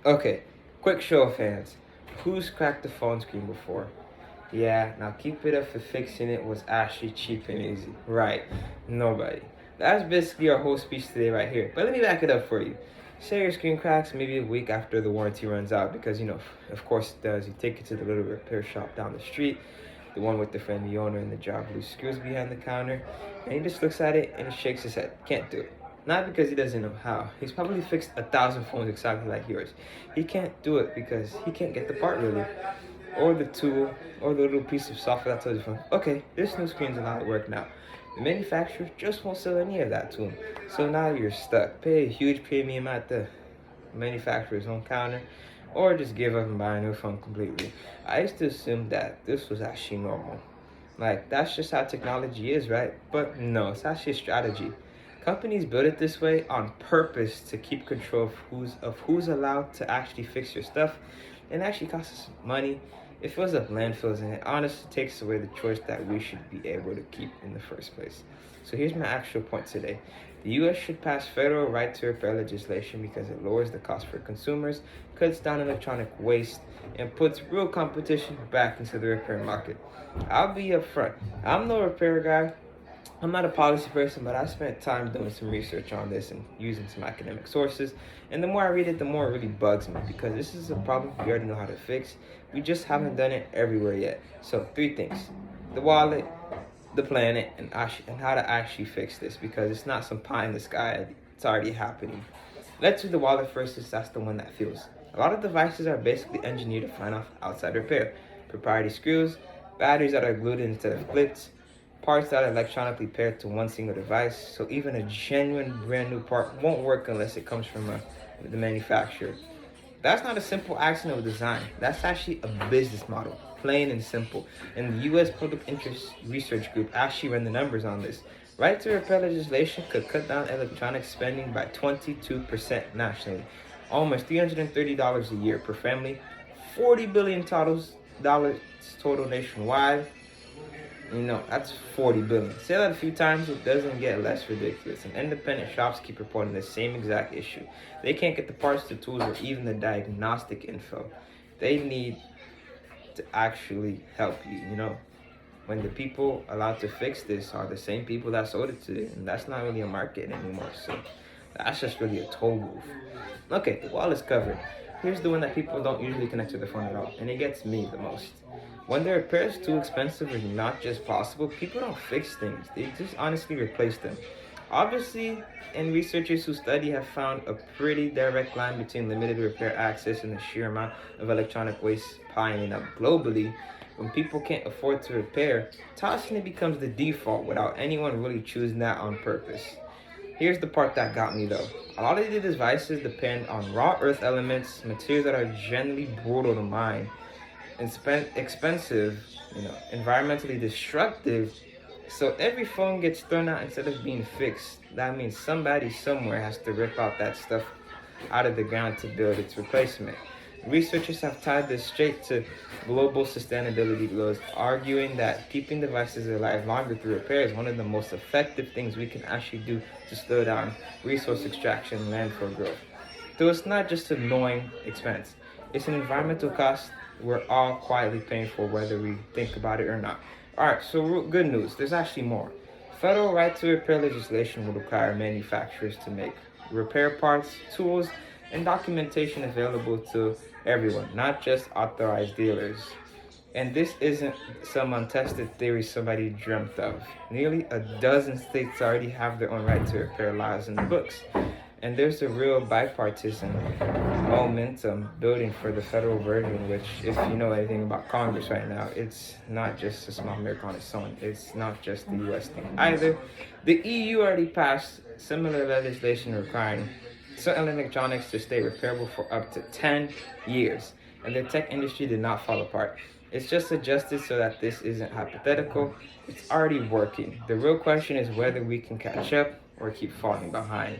Okay, quick show of hands. Who's cracked the phone screen before? Yeah, now keep it up for fixing it was actually cheap and easy. Right, nobody. That's basically our whole speech today right here. But let me back it up for you. Say your screen cracks maybe a week after the warranty runs out because, of course it does. You take it to the little repair shop down the street, the one with the friendly owner and the job blue screws behind the counter, and he just looks at it and he shakes his head. Can't do it. Not because he doesn't know how. He's probably fixed 1,000 phones exactly like yours. He can't do it because he can't get the part really, or the tool, or the little piece of software that tells you, okay, this new screen's allowed to work now. The manufacturer just won't sell any of that to him. So now you're stuck. Pay a huge premium at the manufacturer's own counter, or just give up and buy a new phone completely. I used to assume that this was actually normal. Like, that's just how technology is, right? But no, it's actually a strategy. Companies build it this way on purpose to keep control of who's allowed to actually fix your stuff, and it actually costs us money. It fills up landfills, and it honestly takes away the choice that we should be able to keep in the first place. So here's my actual point today. The US should pass federal right to repair legislation because it lowers the cost for consumers, cuts down electronic waste, and puts real competition back into the repair market. I'll be upfront. I'm no repair guy. I'm not a policy person, but I spent time doing some research on this and using some academic sources. And the more I read it, the more it really bugs me because this is a problem we already know how to fix. We just haven't done it everywhere yet. So, three things: the wallet, the planet, and how to actually fix this because it's not some pie in the sky. It's already happening. Let's do the wallet first, since that's the one that feels. A lot of devices are basically engineered to find off outside repair. Proprietary screws, batteries that are glued instead of clips, parts that are electronically paired to one single device, so even a genuine brand new part won't work unless it comes from the manufacturer. That's not a simple accident of design. That's actually a business model, plain and simple. And the U.S. Public Interest Research Group actually ran the numbers on this. Right to repair legislation could cut down electronic spending by 22% nationally, almost $330 a year per family, $40 billion total nationwide. That's 40 billion. Say that a few times, it doesn't get less ridiculous. And independent shops keep reporting the same exact issue. They can't get the parts, the tools, or even the diagnostic info. They need to actually help you. When the people allowed to fix this are the same people that sold it to you, and that's not really a market anymore. So that's just really a toll booth. Okay, the wall is covered. Here's the one that people don't usually connect to the phone at all, and it gets me the most. When the repair is too expensive or not just possible, people don't fix things. They just honestly replace them. Obviously, and researchers who study have found a pretty direct line between limited repair access and the sheer amount of electronic waste piling up globally. When people can't afford to repair, tossing it becomes the default without anyone really choosing that on purpose. Here's the part that got me though. A lot of the devices depend on raw earth elements, materials that are generally brutal to mine, expensive, environmentally destructive. So every phone gets thrown out instead of being fixed. That means somebody somewhere has to rip out that stuff out of the ground to build its replacement. Researchers have tied this straight to global sustainability goals, arguing that keeping devices alive longer through repair is one of the most effective things we can actually do to slow down resource extraction and landfill growth. So it's not just an annoying expense, it's an environmental cost we're all quietly paying for whether we think about it or not. Alright, so good news, there's actually more. Federal right to repair legislation will require manufacturers to make repair parts, tools, and documentation available to everyone, not just authorized dealers. And this isn't some untested theory somebody dreamt of. Nearly a dozen states already have their own right to repair laws in the books. And there's a real bipartisan momentum building for the federal version, which, if you know anything about Congress right now, it's not just a small miracle on its own. It's not just the US thing either. The EU already passed similar legislation requiring certain electronics to stay repairable for up to 10 years. And the tech industry did not fall apart. It's just adjusted so that this isn't hypothetical. It's already working. The real question is whether we can catch up or keep falling behind.